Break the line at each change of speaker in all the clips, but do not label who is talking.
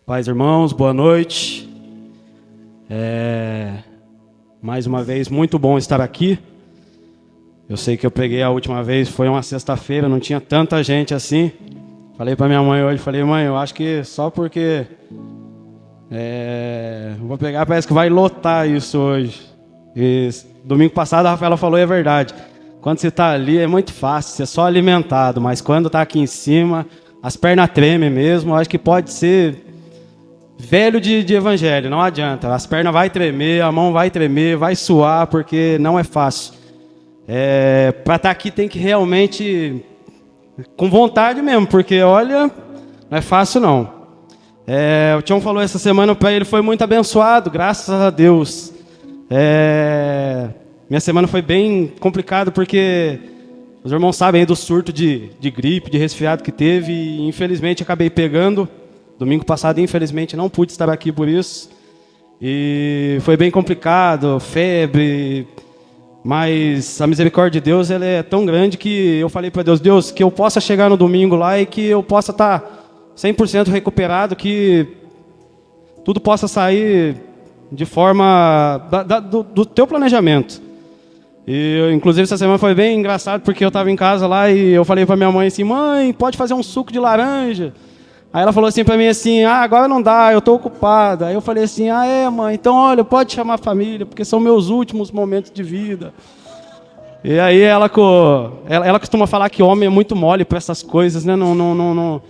Paz, irmãos, boa noite. Mais uma vez, muito bom estar aqui. Eu sei que eu preguei a última vez, foi uma sexta-feira, não tinha tanta gente assim. Falei para minha mãe hoje, mãe, eu acho que só porque vou pegar, parece que vai lotar isso hoje. E domingo passado a Rafaela falou e é verdade. Quando você está ali é muito fácil, você é só alimentado, mas quando está aqui em cima, as pernas tremem mesmo. Eu acho que pode ser velho de evangelho, não adianta. As pernas vai tremer, a mão vai tremer, vai suar, porque não é fácil. Para estar aqui tem que realmente com vontade mesmo, porque olha, não é fácil não. O Tião falou essa semana para ele, foi muito abençoado, graças a Deus. Minha semana foi bem complicada, porque os irmãos sabem aí do surto de gripe, de resfriado que teve, e infelizmente acabei pegando. Domingo passado, infelizmente, não pude estar aqui por isso. E foi bem complicado, febre. Mas a misericórdia de Deus, ela é tão grande que eu falei para Deus, Deus, que eu possa chegar no domingo lá e que eu possa estar 100% recuperado, que tudo possa sair de forma do teu planejamento. E, inclusive, essa semana foi bem engraçado, porque eu estava em casa lá e eu falei para minha mãe assim, mãe, pode fazer um suco de laranja? Aí ela falou assim para mim assim, agora não dá, eu estou ocupada. Aí eu falei assim, mãe, então olha, pode chamar a família, porque são meus últimos momentos de vida. E aí ela costuma falar que homem é muito mole para essas coisas, né? Não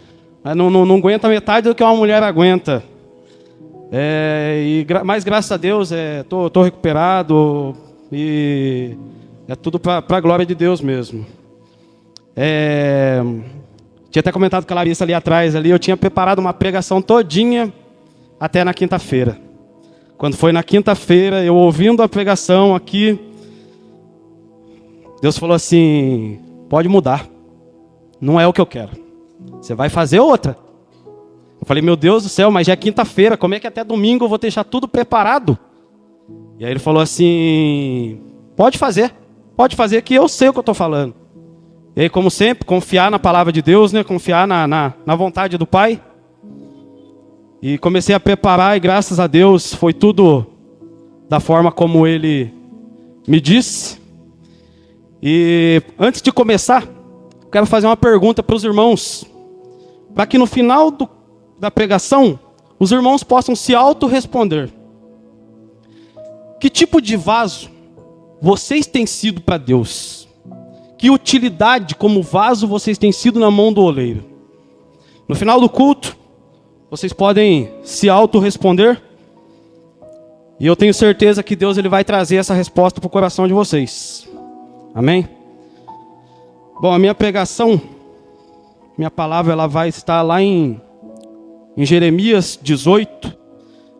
aguenta metade do que uma mulher aguenta. Mas graças a Deus, tô recuperado e é tudo para a glória de Deus mesmo. Tinha até comentado com a Larissa ali atrás, eu tinha preparado uma pregação todinha até na quinta-feira. Quando foi na quinta-feira, eu ouvindo a pregação aqui, Deus falou assim, pode mudar, não é o que eu quero, você vai fazer outra. Eu falei, meu Deus do céu, mas já é quinta-feira, como é que até domingo eu vou deixar tudo preparado? E aí ele falou assim, pode fazer que eu sei o que eu estou falando. E aí, como sempre, confiar na palavra de Deus, né? Confiar na vontade do Pai. E comecei a preparar e graças a Deus foi tudo da forma como Ele me disse. E antes de começar, quero fazer uma pergunta para os irmãos. Para que no final da pregação, os irmãos possam se auto-responder. Que tipo de vaso vocês têm sido para Deus? Que utilidade como vaso vocês têm sido na mão do oleiro? No final do culto, vocês podem se auto-responder. E eu tenho certeza que Deus ele vai trazer essa resposta para o coração de vocês. Amém? Bom, a minha pregação, minha palavra, ela vai estar lá em Jeremias 18.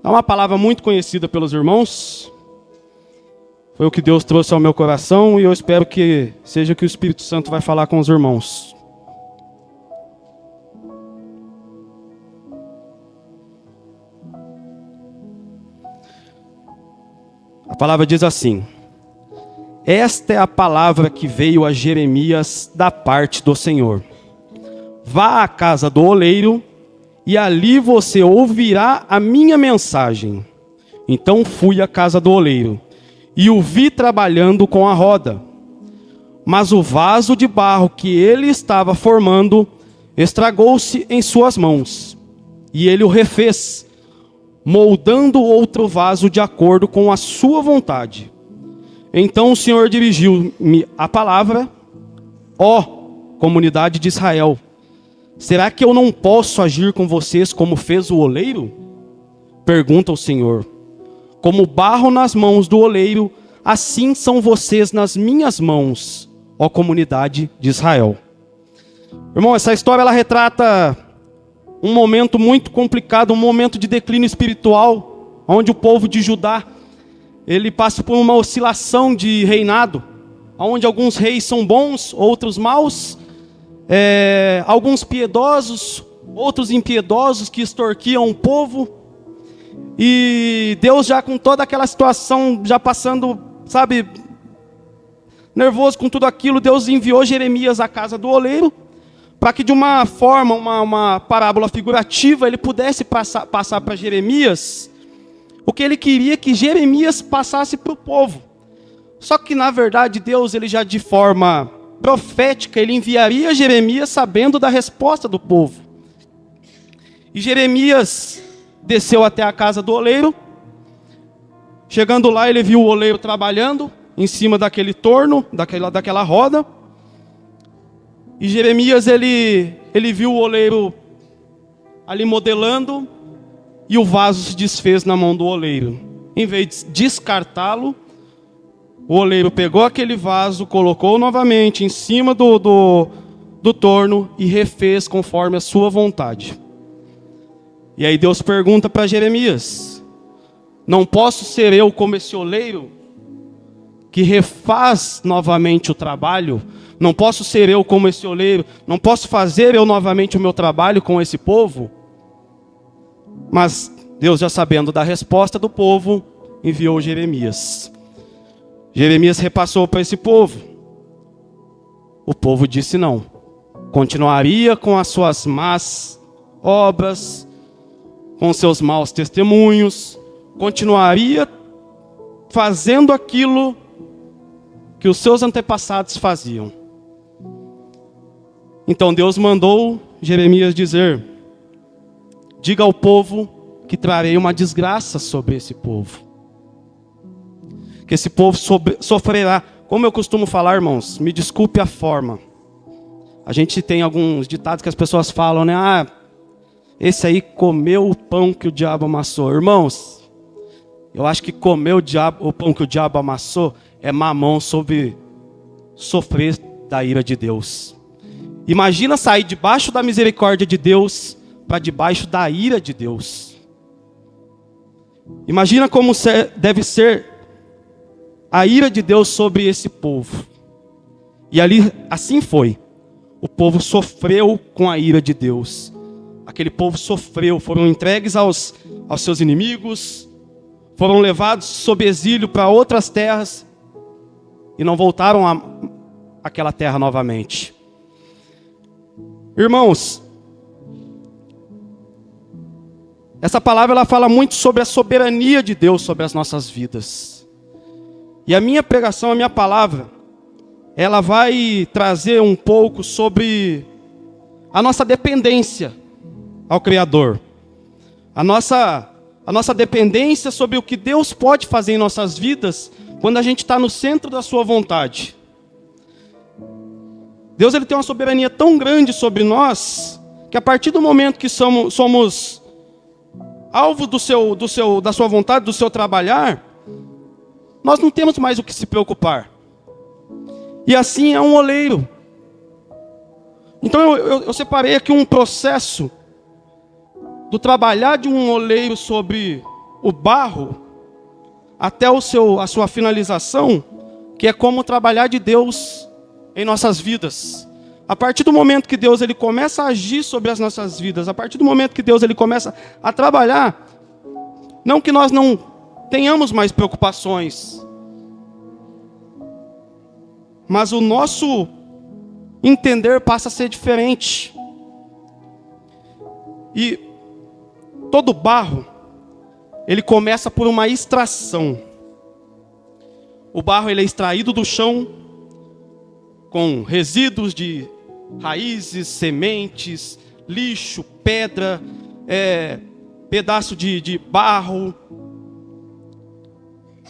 É uma palavra muito conhecida pelos irmãos. Foi o que Deus trouxe ao meu coração e eu espero que seja o que o Espírito Santo vai falar com os irmãos. A palavra diz assim: esta é a palavra que veio a Jeremias da parte do Senhor. Vá à casa do oleiro e ali você ouvirá a minha mensagem. Então fui à casa do oleiro e o vi trabalhando com a roda. Mas o vaso de barro que ele estava formando estragou-se em suas mãos. E ele o refez, moldando outro vaso de acordo com a sua vontade. Então o Senhor dirigiu-me a palavra: ó comunidade de Israel, será que eu não posso agir com vocês como fez o oleiro? Pergunta o Senhor. Como barro nas mãos do oleiro, assim são vocês nas minhas mãos, ó comunidade de Israel. Irmão, essa história ela retrata um momento muito complicado, um momento de declínio espiritual, onde o povo de Judá, ele passa por uma oscilação de reinado, onde alguns reis são bons, outros maus, alguns piedosos, outros impiedosos que extorquiam o povo. E Deus já com toda aquela situação, já passando, nervoso com tudo aquilo, Deus enviou Jeremias à casa do oleiro, para que de uma forma, uma parábola figurativa, ele pudesse passar para Jeremias o que ele queria que Jeremias passasse para o povo. Só que, na verdade, Deus, ele já de forma profética, ele enviaria Jeremias sabendo da resposta do povo. E Jeremias desceu até a casa do oleiro. Chegando lá, ele viu o oleiro trabalhando em cima daquele torno, daquela roda. E Jeremias, ele viu o oleiro ali modelando, e o vaso se desfez na mão do oleiro. Em vez de descartá-lo, o oleiro pegou aquele vaso, colocou novamente em cima do torno e refez conforme a sua vontade. E aí Deus pergunta para Jeremias: não posso ser eu como esse oleiro que refaz novamente o trabalho? Não posso ser eu como esse oleiro? Não posso fazer eu novamente o meu trabalho com esse povo? Mas Deus, já sabendo da resposta do povo, enviou Jeremias. Jeremias repassou para esse povo. O povo disse não. Continuaria com as suas más obras, com seus maus testemunhos, continuaria fazendo aquilo que os seus antepassados faziam. Então Deus mandou Jeremias dizer: diga ao povo que trarei uma desgraça sobre esse povo. Que esse povo sofrerá. Como eu costumo falar, irmãos, me desculpe a forma. A gente tem alguns ditados que as pessoas falam, né? Ah, esse aí comeu o pão que o diabo amassou. Irmãos, eu acho que comer o pão que o diabo amassou é mamão sobre sofrer da ira de Deus. Imagina sair debaixo da misericórdia de Deus para debaixo da ira de Deus. Imagina como deve ser a ira de Deus sobre esse povo. E ali, assim foi. O povo sofreu com a ira de Deus. Aquele povo sofreu, foram entregues aos seus inimigos, foram levados sob exílio para outras terras e não voltaram àquela terra novamente. Irmãos, essa palavra ela fala muito sobre a soberania de Deus sobre as nossas vidas. E a minha pregação, a minha palavra, ela vai trazer um pouco sobre a nossa dependência ao Criador. A nossa dependência sobre o que Deus pode fazer em nossas vidas quando a gente está no centro da sua vontade. Deus, ele tem uma soberania tão grande sobre nós, que a partir do momento que somos alvo da sua vontade, do seu trabalhar, nós não temos mais o que se preocupar. E assim é um oleiro. Então eu separei aqui um processo do trabalhar de um oleiro sobre o barro até a sua finalização, que é como trabalhar de Deus em nossas vidas. A partir do momento que Deus ele começa a agir sobre as nossas vidas, a partir do momento que Deus ele começa a trabalhar, não que nós não tenhamos mais preocupações, mas o nosso entender passa a ser diferente. E todo barro, ele começa por uma extração. O barro ele é extraído do chão com resíduos de raízes, sementes, lixo, pedra, pedaço de barro.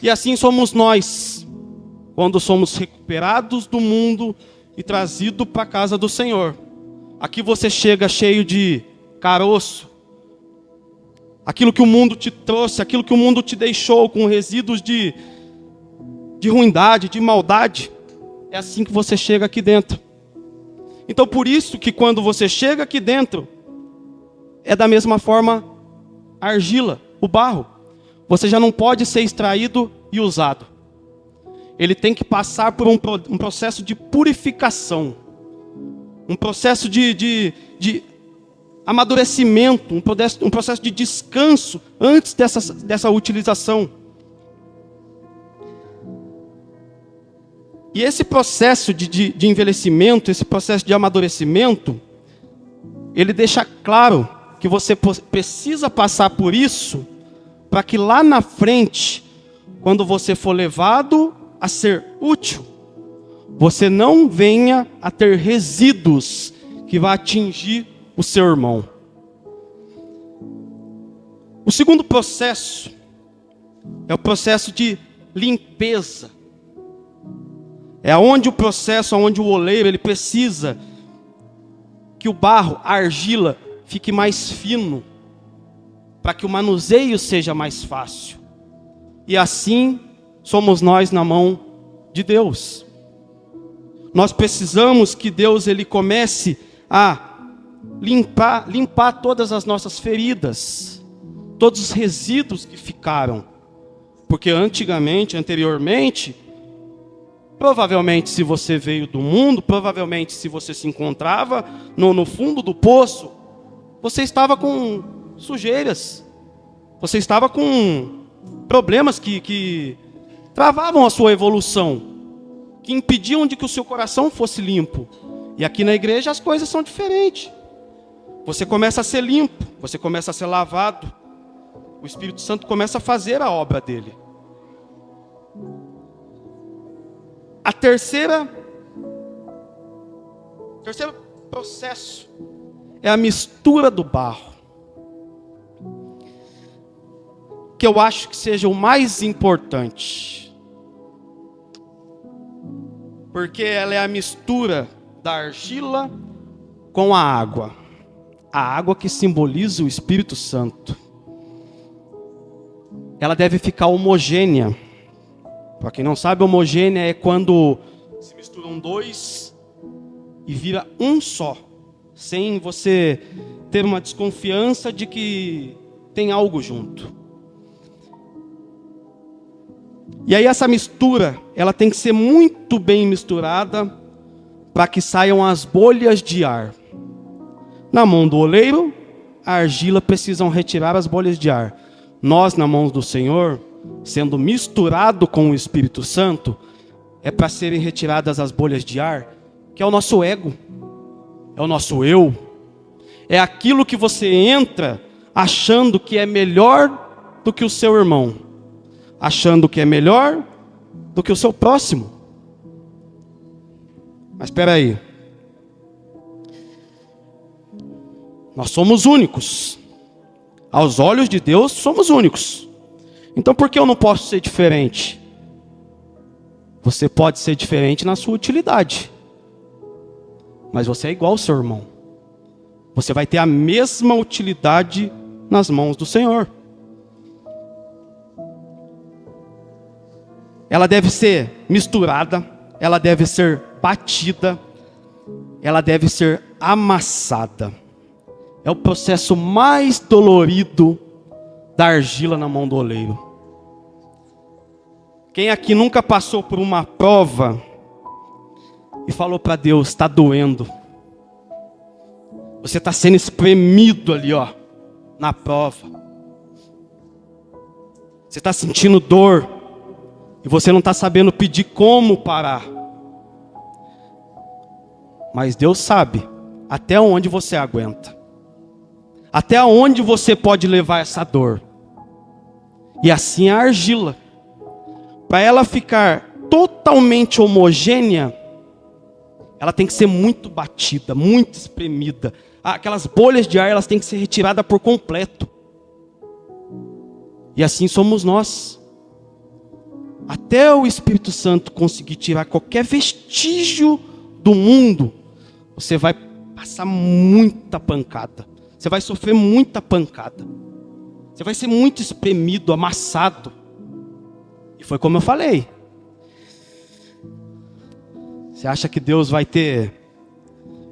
E assim somos nós, quando somos recuperados do mundo e trazidos para a casa do Senhor. Aqui você chega cheio de caroço, aquilo que o mundo te trouxe, aquilo que o mundo te deixou com resíduos de ruindade, de maldade. É assim que você chega aqui dentro. Então por isso que quando você chega aqui dentro, é da mesma forma a argila, o barro. Você já não pode ser extraído e usado. Ele tem que passar por um processo de purificação. Um processo de amadurecimento, um processo de descanso antes dessa utilização. E esse processo de envelhecimento, esse processo de amadurecimento, ele deixa claro que você precisa passar por isso, para que lá na frente, quando você for levado a ser útil, você não venha a ter resíduos que vai atingir o seu irmão. O segundo processo é o processo de limpeza. É onde o processo, onde o oleiro, ele precisa que o barro, a argila, fique mais fino, para que o manuseio seja mais fácil. E assim somos nós na mão de Deus. Nós precisamos que Deus ele comece a limpar todas as nossas feridas, todos os resíduos que ficaram. Porque anteriormente, provavelmente se você veio do mundo, provavelmente se você se encontrava no fundo do poço, você estava com sujeiras, você estava com problemas que travavam a sua evolução, que impediam de que o seu coração fosse limpo. E aqui na igreja as coisas são diferentes. Você começa a ser limpo, você começa a ser lavado, o Espírito Santo começa a fazer a obra dele. A terceiro processo é a mistura do barro, que eu acho que seja o mais importante, porque ela é a mistura da argila com a água que simboliza o Espírito Santo. Ela deve ficar homogênea. Para quem não sabe, homogênea é quando se misturam dois e vira um só, sem você ter uma desconfiança de que tem algo junto. E aí essa mistura, ela tem que ser muito bem misturada para que saiam as bolhas de ar. Na mão do oleiro, a argila precisam retirar as bolhas de ar. Nós, na mão do Senhor, sendo misturado com o Espírito Santo, é para serem retiradas as bolhas de ar, que é o nosso ego, é o nosso eu, é aquilo que você entra achando que é melhor do que o seu irmão, achando que é melhor do que o seu próximo. Mas espera aí, nós somos únicos, aos olhos de Deus somos únicos. Então por que eu não posso ser diferente? Você pode ser diferente na sua utilidade, mas você é igual ao seu irmão. Você vai ter a mesma utilidade nas mãos do Senhor. Ela deve ser misturada, ela deve ser batida, ela deve ser amassada. É o processo mais dolorido da argila na mão do oleiro. Quem aqui nunca passou por uma prova e falou para Deus, está doendo. Você está sendo espremido ali, ó, na prova. Você está sentindo dor e você não está sabendo pedir como parar. Mas Deus sabe até onde você aguenta. Até onde você pode levar essa dor. E assim a argila, para ela ficar totalmente homogênea, ela tem que ser muito batida, muito espremida. Aquelas bolhas de ar, elas têm que ser retiradas por completo. E assim somos nós. Até o Espírito Santo conseguir tirar qualquer vestígio do mundo, você vai passar muita pancada. Você vai sofrer muita pancada. Você vai ser muito espremido, amassado. E foi como eu falei. Você acha que Deus vai ter...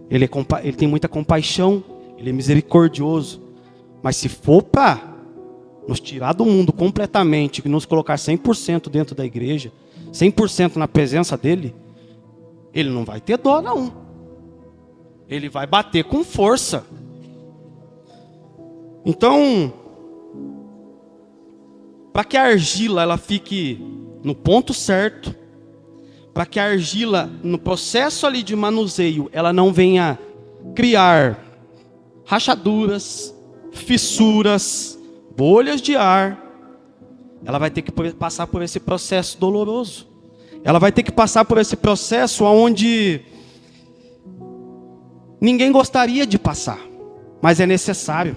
Ele tem muita compaixão, Ele é misericordioso. Mas se for para nos tirar do mundo completamente, e nos colocar 100% dentro da igreja, 100% na presença dEle, Ele não vai ter dó não. Ele vai bater com força. Então, para que a argila ela fique no ponto certo, para que a argila, no processo ali de manuseio, ela não venha criar rachaduras, fissuras, bolhas de ar. Ela vai ter que passar por esse processo doloroso. Ela vai ter que passar por esse processo onde ninguém gostaria de passar, mas é necessário.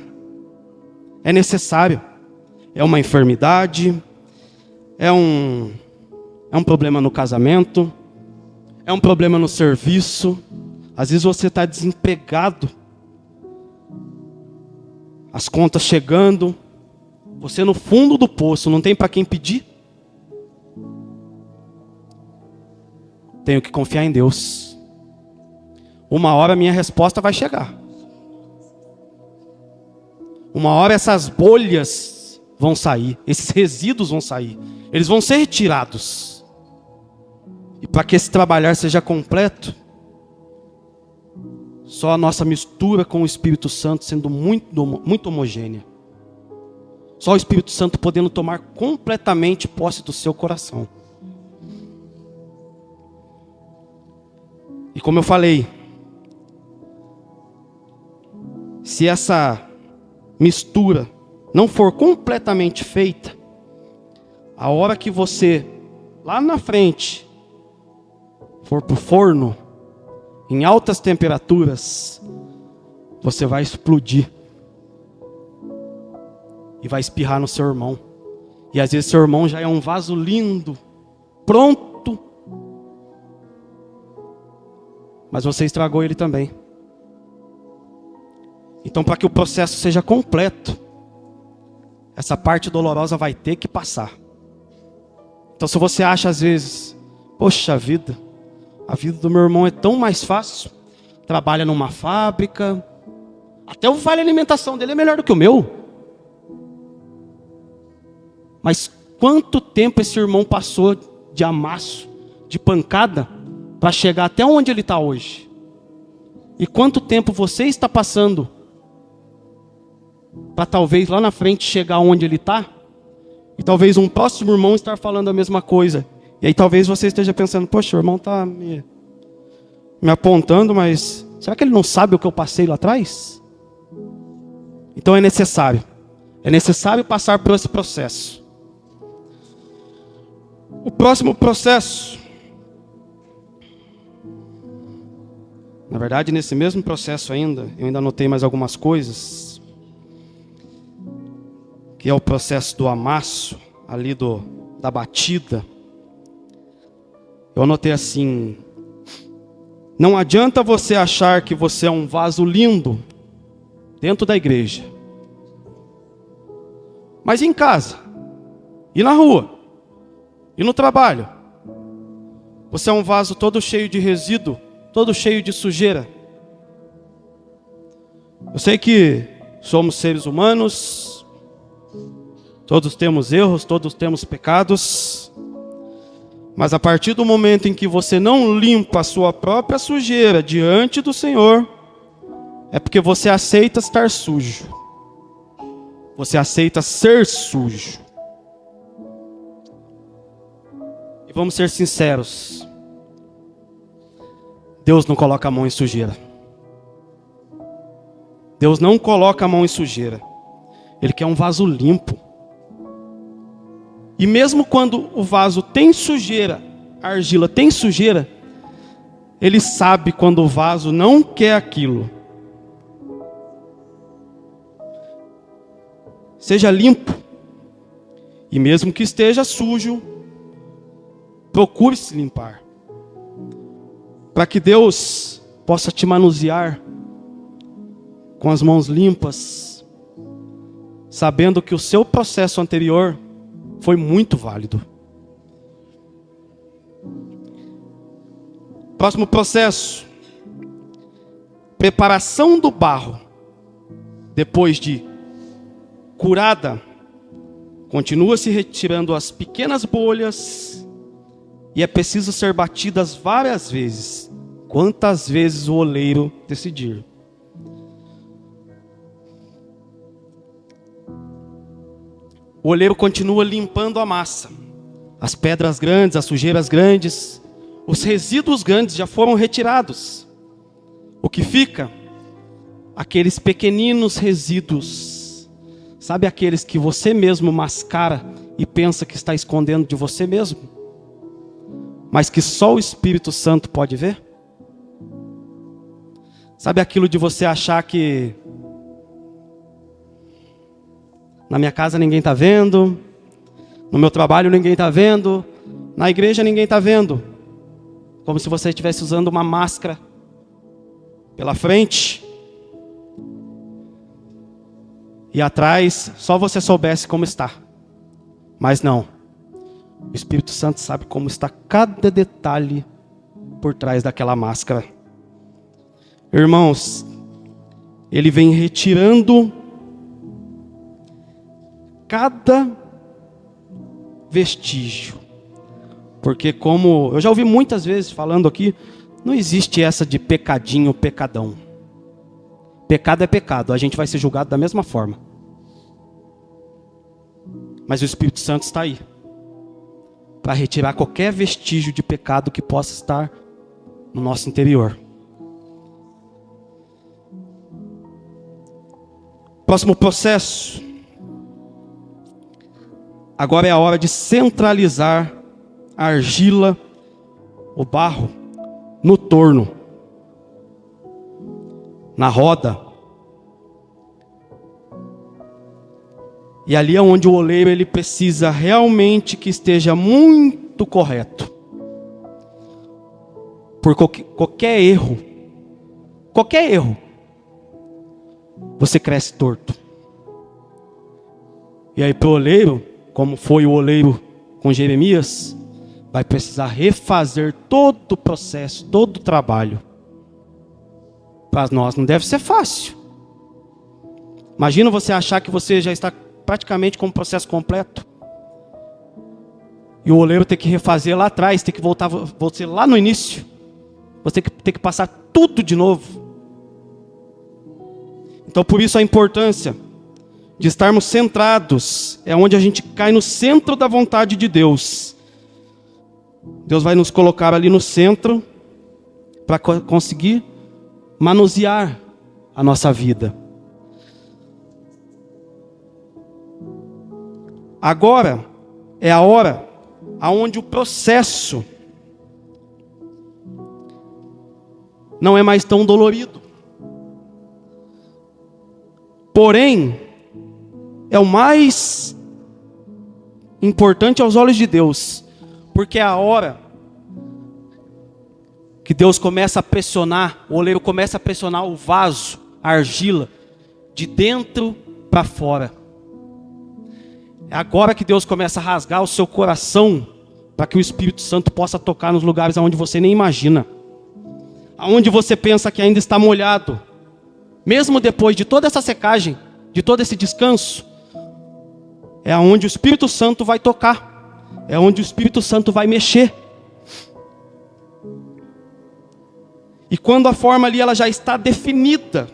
É necessário. É uma enfermidade, é um problema no casamento, é um problema no serviço. Às vezes você está desempregado, as contas chegando, você no fundo do poço, não tem para quem pedir. Tenho que confiar em Deus. Uma hora a minha resposta vai chegar. Uma hora essas bolhas vão sair, esses resíduos vão sair, eles vão ser retirados. E para que esse trabalhar seja completo, só a nossa mistura com o Espírito Santo sendo muito homogênea. Só o Espírito Santo podendo tomar completamente posse do seu coração. E como eu falei, se essa mistura não for completamente feita, a hora que você, lá na frente, for para o forno, em altas temperaturas, você vai explodir. E vai espirrar no seu irmão. E às vezes seu irmão já é um vaso lindo, pronto. Mas você estragou ele também. Então, para que o processo seja completo, essa parte dolorosa vai ter que passar. Então, se você acha às vezes, poxa vida, a vida do meu irmão é tão mais fácil, trabalha numa fábrica, até o vale alimentação dele é melhor do que o meu. Mas quanto tempo esse irmão passou de amasso, de pancada, para chegar até onde ele está hoje? E quanto tempo você está passando para talvez lá na frente chegar onde ele está? E talvez um próximo irmão estar falando a mesma coisa. E aí talvez você esteja pensando, poxa, o irmão está me apontando, mas será que ele não sabe o que eu passei lá atrás? Então é necessário passar por esse processo. O próximo processo, na verdade, nesse mesmo processo ainda, eu ainda anotei mais algumas coisas, que é o processo do amasso, ali da batida. Eu anotei assim: não adianta você achar que você é um vaso lindo dentro da igreja, mas em casa, e na rua, e no trabalho, você é um vaso todo cheio de resíduo, todo cheio de sujeira. Eu sei que somos seres humanos, todos temos erros, todos temos pecados, mas a partir do momento em que você não limpa a sua própria sujeira diante do Senhor, é porque você aceita estar sujo. Você aceita ser sujo. E vamos ser sinceros, Deus não coloca a mão em sujeira. Deus não coloca a mão em sujeira. Ele quer um vaso limpo. E mesmo quando o vaso tem sujeira, a argila tem sujeira, Ele sabe quando o vaso não quer aquilo. Seja limpo. E mesmo que esteja sujo, procure se limpar. Para que Deus possa te manusear com as mãos limpas, sabendo que o seu processo anterior foi muito válido. Próximo processo: preparação do barro. Depois de curada, continua se retirando as pequenas bolhas e é preciso ser batidas várias vezes, quantas vezes o oleiro decidir. O oleiro continua limpando a massa. As pedras grandes, as sujeiras grandes, os resíduos grandes já foram retirados. O que fica aqueles pequeninos resíduos, sabe aqueles que você mesmo mascara e pensa que está escondendo de você mesmo, mas que só o Espírito Santo pode ver? Sabe aquilo de você achar que na minha casa ninguém está vendo, no meu trabalho ninguém está vendo, na igreja ninguém está vendo, como se você estivesse usando uma máscara pela frente e atrás só você soubesse como está. Mas não, o Espírito Santo sabe como está cada detalhe por trás daquela máscara. Irmãos, Ele vem retirando cada vestígio. Porque como eu já ouvi muitas vezes falando aqui, não existe essa de pecadinho, pecadão. Pecado é pecado, a gente vai ser julgado da mesma forma. Mas o Espírito Santo está aí para retirar qualquer vestígio de pecado que possa estar no nosso interior. Próximo processo. Agora é a hora de centralizar a argila, o barro, no torno, na roda. E ali é onde o oleiro ele precisa realmente que esteja muito correto. Por qualquer erro, você cresce torto. E aí para o oleiro, como foi o oleiro com Jeremias, vai precisar refazer todo o processo, todo o trabalho. Para nós não deve ser fácil. Imagina você achar que você já está praticamente com o processo completo. E o oleiro ter que refazer lá atrás, ter que voltar você lá no início. Você ter que passar tudo de novo. Então por isso a importância de estarmos centrados, é onde a gente cai no centro da vontade de Deus. Deus vai nos colocar ali no centro para conseguir manusear a nossa vida. Agora é a hora aonde o processo não é mais tão dolorido. Porém, é o mais importante aos olhos de Deus, porque é a hora que Deus começa a pressionar, o oleiro começa a pressionar o vaso, a argila, de dentro para fora. É agora que Deus começa a rasgar o seu coração, para que o Espírito Santo possa tocar nos lugares onde você nem imagina, aonde você pensa que ainda está molhado, mesmo depois de toda essa secagem, de todo esse descanso, é onde o Espírito Santo vai tocar, é onde o Espírito Santo vai mexer. E quando a forma ali ela já está definida,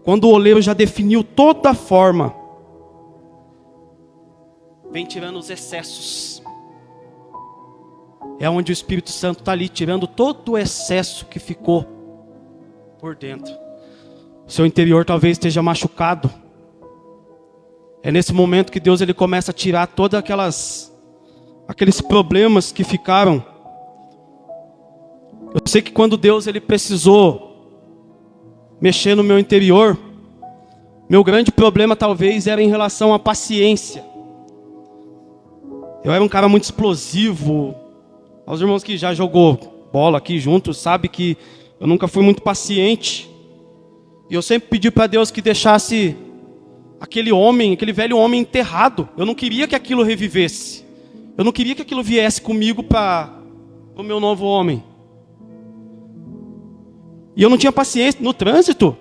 quando o oleiro já definiu toda a forma, vem tirando os excessos. É onde o Espírito Santo está ali, tirando todo o excesso que ficou por dentro. O seu interior talvez esteja machucado. É nesse momento que Deus ele começa a tirar todos aqueles problemas que ficaram. Eu sei que quando Deus ele precisou mexer no meu interior, meu grande problema talvez era em relação à paciência. Eu era um cara muito explosivo. Os irmãos que já jogou bola aqui juntos sabem que eu nunca fui muito paciente. E eu sempre pedi para Deus que deixasse aquele velho homem enterrado. Eu não queria que aquilo revivesse. Eu não queria que aquilo viesse comigo para o meu novo homem. E eu não tinha paciência no trânsito.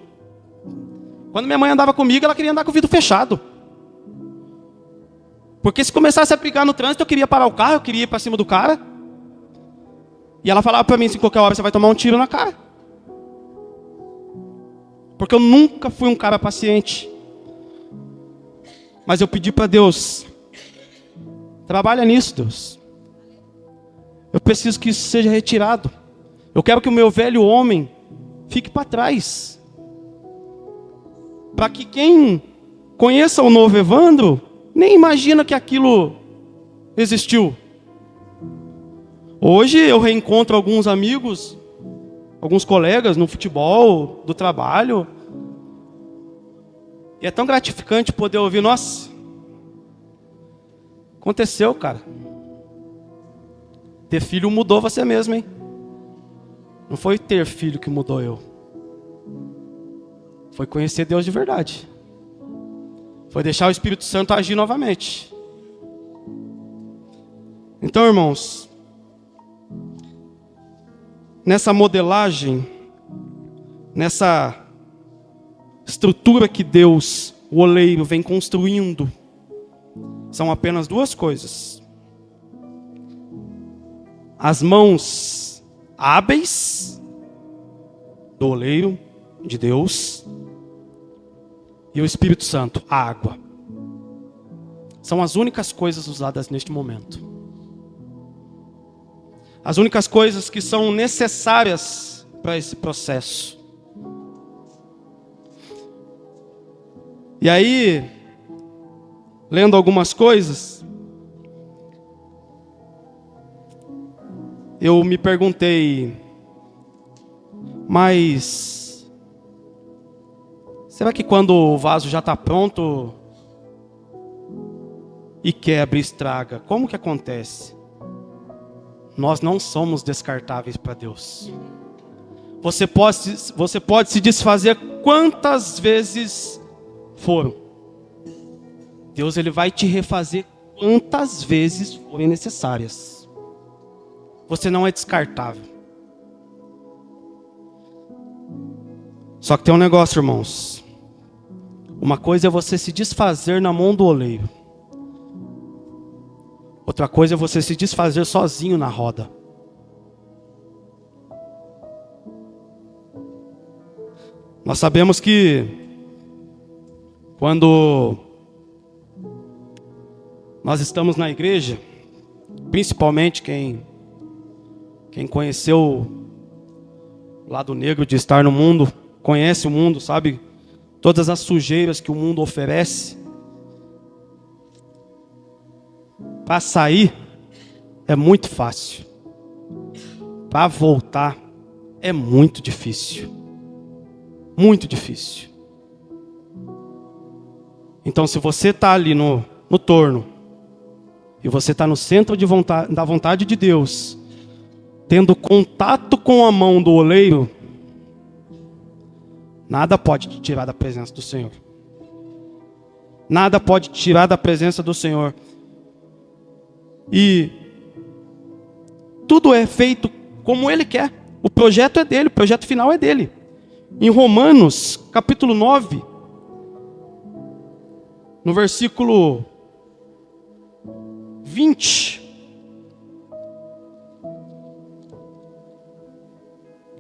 Quando minha mãe andava comigo, ela queria andar com o vidro fechado. Porque se começasse a brigar no trânsito, eu queria parar o carro, eu queria ir para cima do cara. E ela falava para mim assim, qualquer hora você vai tomar um tiro na cara. Porque eu nunca fui um cara paciente. Mas eu pedi para Deus, trabalha nisso, Deus. Eu preciso que isso seja retirado. Eu quero que o meu velho homem fique para trás. para que quem conheça o novo Evandro nem imagina que aquilo existiu. Hoje eu reencontro alguns amigos, alguns colegas no futebol, do trabalho, e é tão gratificante poder ouvir: nossa, aconteceu, cara. Ter filho mudou você mesmo, hein? Não foi ter filho que mudou eu. Foi conhecer Deus de verdade. Foi deixar o Espírito Santo agir novamente. Então, irmãos, nessa modelagem, nessa estrutura que Deus, o oleiro, vem construindo, são apenas duas coisas: as mãos hábeis do oleiro, de Deus, e o Espírito Santo, a água. São as únicas coisas usadas neste momento. As únicas coisas que são necessárias para esse processo. E aí, lendo algumas coisas, eu me perguntei: mas será que quando o vaso já está pronto e quebra e estraga, como que acontece? Nós não somos descartáveis para Deus. Você pode se desfazer quantas vezes for. Deus, ele vai te refazer quantas vezes forem necessárias. Você não é descartável. Só que tem um negócio, irmãos. Uma coisa é você se desfazer na mão do oleiro. Outra coisa é você se desfazer sozinho na roda. Nós sabemos que quando nós estamos na igreja, principalmente quem conheceu o lado negro de estar no mundo, conhece o mundo, sabe todas as sujeiras que o mundo oferece. Para sair é muito fácil. Para voltar é muito difícil. Muito difícil. Então, se você está ali no torno, e você está no centro da vontade de Deus, tendo contato com a mão do oleiro, nada pode te tirar da presença do Senhor. Nada pode te tirar da presença do Senhor. E tudo é feito como Ele quer. O projeto é dele, o projeto final é dele. Em Romanos, capítulo 9, no versículo 20,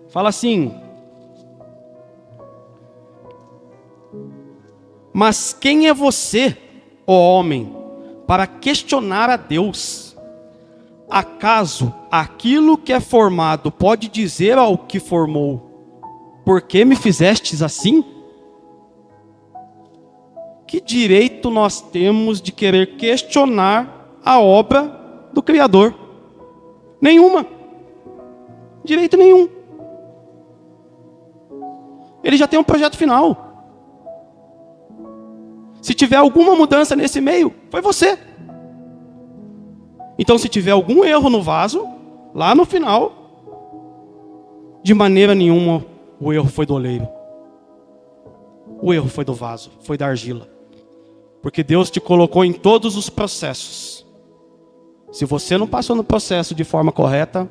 fala assim: mas quem é você, ó homem, para questionar a Deus? Acaso aquilo que é formado pode dizer ao que formou: por que me fizestes assim? Que direito nós temos de querer questionar a obra do Criador? Nenhuma. Direito nenhum. Ele já tem um projeto final. Se tiver alguma mudança nesse meio, foi você. Então, se tiver algum erro no vaso, lá no final, de maneira nenhuma o erro foi do oleiro. O erro foi do vaso, foi da argila. Porque Deus te colocou em todos os processos. Se você não passou no processo de forma correta,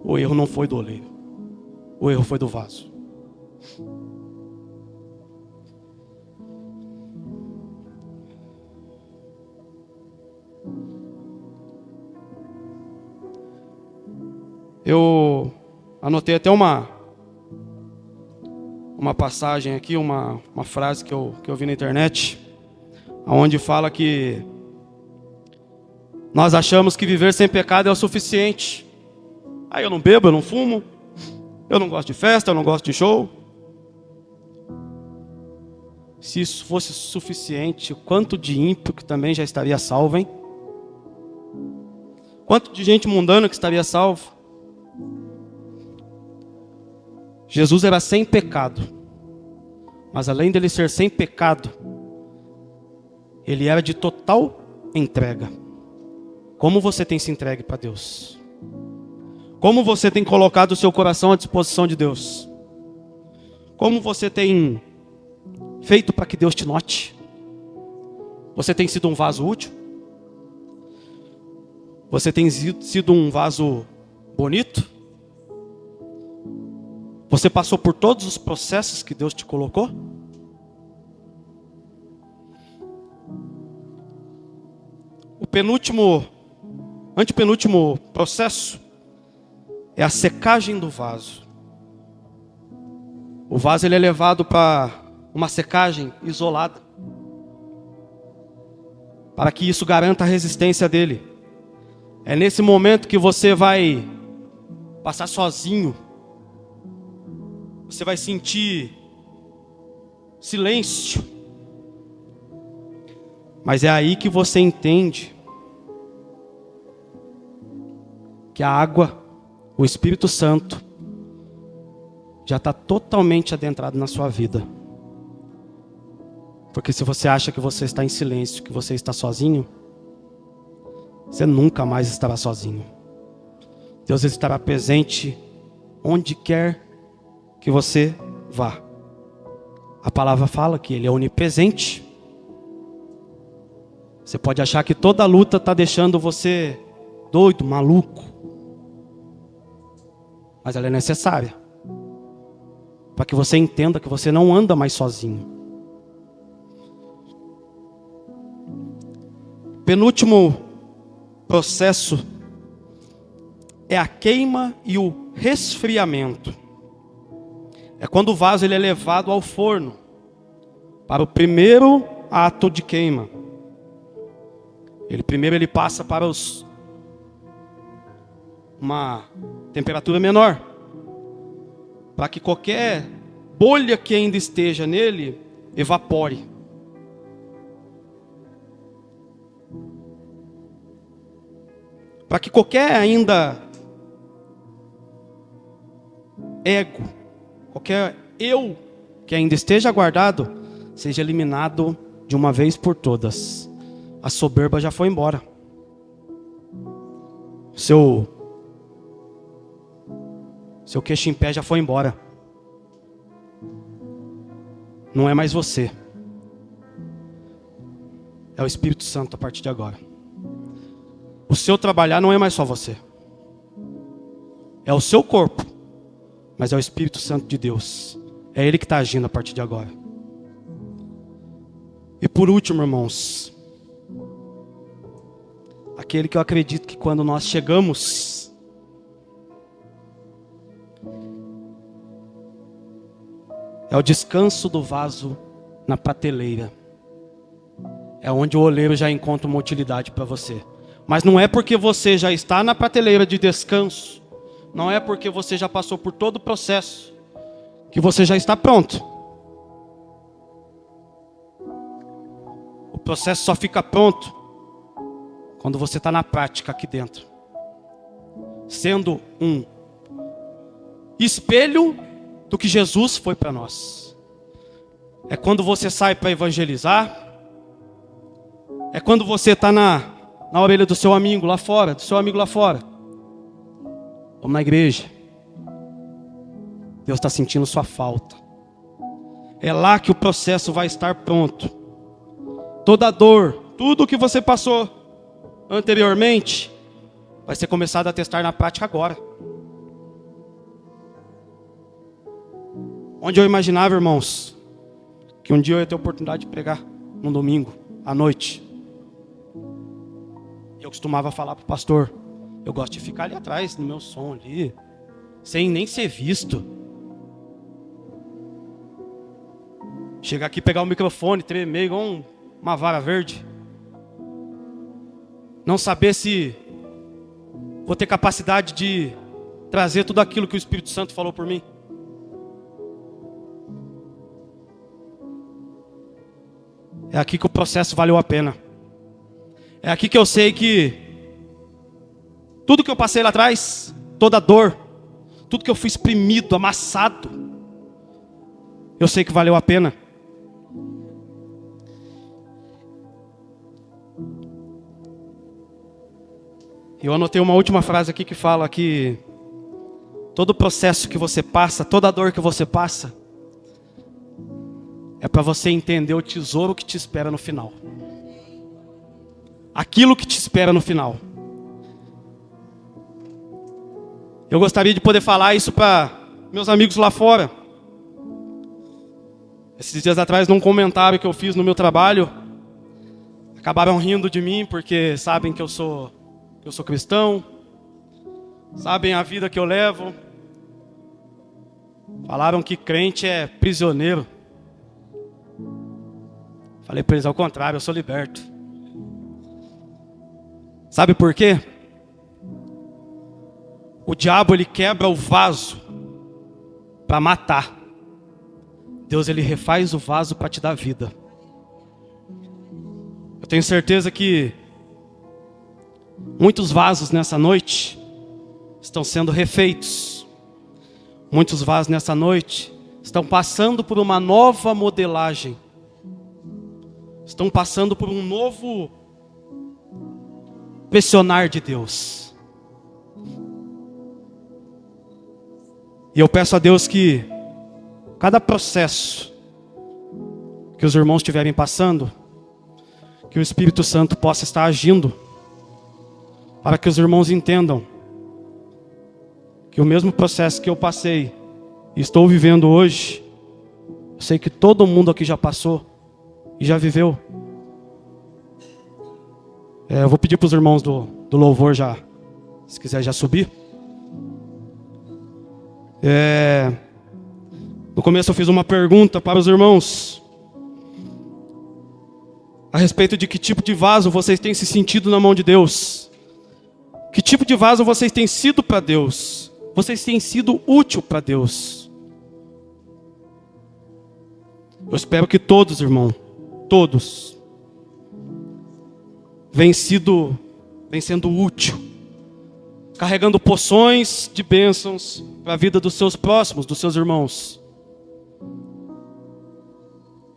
o erro não foi do oleiro. O erro foi do vaso. Eu anotei até uma passagem aqui, uma frase que eu vi na internet, onde fala que nós achamos que viver sem pecado é o suficiente. Aí eu não bebo, eu não fumo, eu não gosto de festa, eu não gosto de show. Se isso fosse suficiente, o quanto de ímpio que também já estaria salvo, hein? Quanto de gente mundana que estaria salvo? Jesus era sem pecado. Mas além dele ser sem pecado, ele era de total entrega. Como você tem se entregue para Deus? Como você tem colocado o seu coração à disposição de Deus? Como você tem feito para que Deus te note? Você tem sido um vaso útil? Você tem sido um vaso bonito? Você passou por todos os processos que Deus te colocou? O antepenúltimo processo é a secagem do vaso. O vaso ele é levado para uma secagem isolada, para que isso garanta a resistência dele. É nesse momento que você vai passar sozinho. Você vai sentir silêncio. Mas é aí que você entende que a água, o Espírito Santo, já está totalmente adentrado na sua vida. Porque se você acha que você está em silêncio, que você está sozinho, você nunca mais estará sozinho. Deus estará presente onde quer que você vá. A palavra fala que Ele é onipresente. Você pode achar que toda a luta está deixando você doido, maluco. Mas ela é necessária para que você entenda que você não anda mais sozinho. Penúltimo processo é a queima e o resfriamento. É quando o vaso ele é levado ao forno para o primeiro ato de queima. Primeiro ele passa para uma temperatura menor, para que qualquer bolha que ainda esteja nele evapore. Para que qualquer ainda ego, qualquer eu que ainda esteja guardado, seja eliminado de uma vez por todas. A soberba já foi embora. Seu queixo em pé já foi embora. Não é mais você. É o Espírito Santo a partir de agora. O seu trabalhar não é mais só você. É o seu corpo. Mas é o Espírito Santo de Deus. É Ele que está agindo a partir de agora. E por último, irmãos, aquele que eu acredito que quando nós chegamos, é o descanso do vaso na prateleira. É onde o oleiro já encontra uma utilidade para você. Mas não é porque você já está na prateleira de descanso, não é porque você já passou por todo o processo, que você já está pronto. O processo só fica pronto quando você está na prática aqui dentro, sendo um espelho do que Jesus foi para nós. É quando você sai para evangelizar, é quando você está na orelha do seu amigo lá fora, Vamos na igreja. Deus está sentindo sua falta. É lá que o processo vai estar pronto. Toda a dor, tudo que você passou anteriormente, vai ser começado a testar na prática agora. Onde eu imaginava, irmãos, que um dia eu ia ter a oportunidade de pregar num domingo, à noite. Eu costumava falar para o pastor, eu gosto de ficar ali atrás, no meu som ali, sem nem ser visto. Chegar aqui, pegar o microfone, tremer igual uma vara verde. Não saber se vou ter capacidade de trazer tudo aquilo que o Espírito Santo falou por mim. É aqui que o processo valeu a pena. É aqui que eu sei que tudo que eu passei lá atrás, toda dor, tudo que eu fui exprimido, amassado, eu sei que valeu a pena. Eu anotei uma última frase aqui que fala que todo o processo que você passa, toda a dor que você passa, é para você entender o tesouro que te espera no final. Aquilo que te espera no final. Eu gostaria de poder falar isso para meus amigos lá fora. Esses dias atrás, num comentário que eu fiz no meu trabalho, acabaram rindo de mim porque sabem que eu sou cristão, sabem a vida que eu levo. Falaram que crente é prisioneiro. Falei para eles, ao contrário, eu sou liberto. Sabe por quê? O diabo, ele quebra o vaso para matar. Deus, ele refaz o vaso para te dar vida. Eu tenho certeza que muitos vasos nessa noite estão sendo refeitos. Muitos vasos nessa noite estão passando por uma nova modelagem. Estão passando por um novo pressionar de Deus. E eu peço a Deus que cada processo que os irmãos estiverem passando, que o Espírito Santo possa estar agindo, para que os irmãos entendam que o mesmo processo que eu passei e estou vivendo hoje, eu sei que todo mundo aqui já passou e já viveu. Eu vou pedir para os irmãos do louvor já, se quiser já subir. No começo eu fiz uma pergunta para os irmãos a respeito de que tipo de vaso vocês têm se sentido na mão de Deus. Que tipo de vaso vocês têm sido para Deus? Vocês têm sido útil para Deus? Eu espero que todos, irmão, todos, vem sendo útil, carregando poções de bênçãos para a vida dos seus próximos, dos seus irmãos.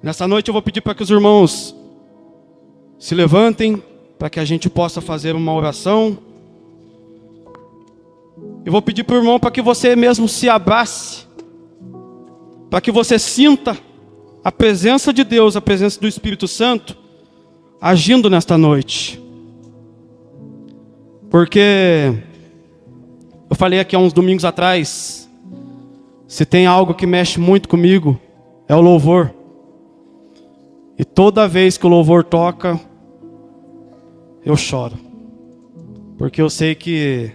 Nessa noite eu vou pedir para que os irmãos se levantem, para que a gente possa fazer uma oração. Eu vou pedir para o irmão para que você mesmo se abrace, para que você sinta a presença de Deus, a presença do Espírito Santo, agindo nesta noite. Porque eu falei aqui há uns domingos atrás, se tem algo que mexe muito comigo, é o louvor. E toda vez que o louvor toca, eu choro. Porque eu sei que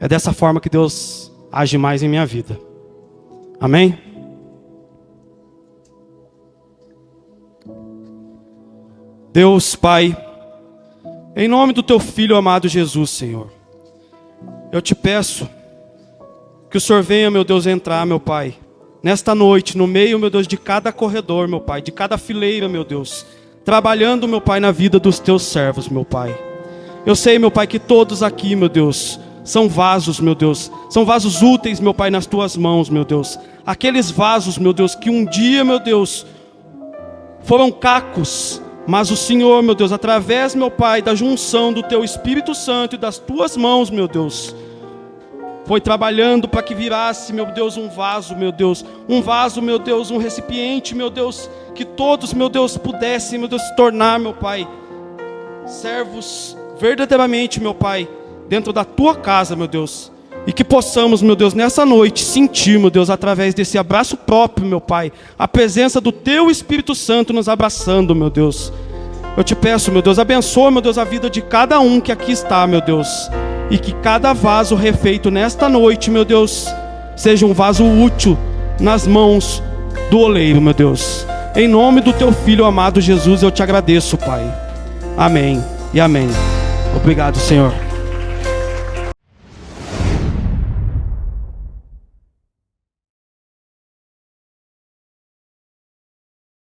é dessa forma que Deus age mais em minha vida. Amém? Deus Pai, em nome do Teu Filho amado Jesus, Senhor, eu te peço que o Senhor venha, meu Deus, entrar, meu Pai, nesta noite, no meio, meu Deus, de cada corredor, meu Pai, de cada fileira, meu Deus, trabalhando, meu Pai, na vida dos Teus servos, meu Pai. Eu sei, meu Pai, que todos aqui, meu Deus, são vasos, meu Deus, são vasos úteis, meu Pai, nas Tuas mãos, meu Deus. Aqueles vasos, meu Deus, que um dia, meu Deus, foram cacos, mas o Senhor, meu Deus, através, meu Pai, da junção do Teu Espírito Santo e das Tuas mãos, meu Deus, foi trabalhando para que virasse, meu Deus, um vaso, meu Deus, um recipiente, meu Deus, que todos, meu Deus, pudessem, meu Deus, se tornar, meu Pai, servos verdadeiramente, meu Pai, dentro da Tua casa, meu Deus, e que possamos, meu Deus, nessa noite sentir, meu Deus, através desse abraço próprio, meu Pai, a presença do Teu Espírito Santo nos abraçando, meu Deus. Eu te peço, meu Deus, abençoa, meu Deus, a vida de cada um que aqui está, meu Deus, e que cada vaso refeito nesta noite, meu Deus, seja um vaso útil nas mãos do oleiro, meu Deus. Em nome do Teu Filho amado Jesus, eu te agradeço, Pai. Amém e amém. Obrigado, Senhor.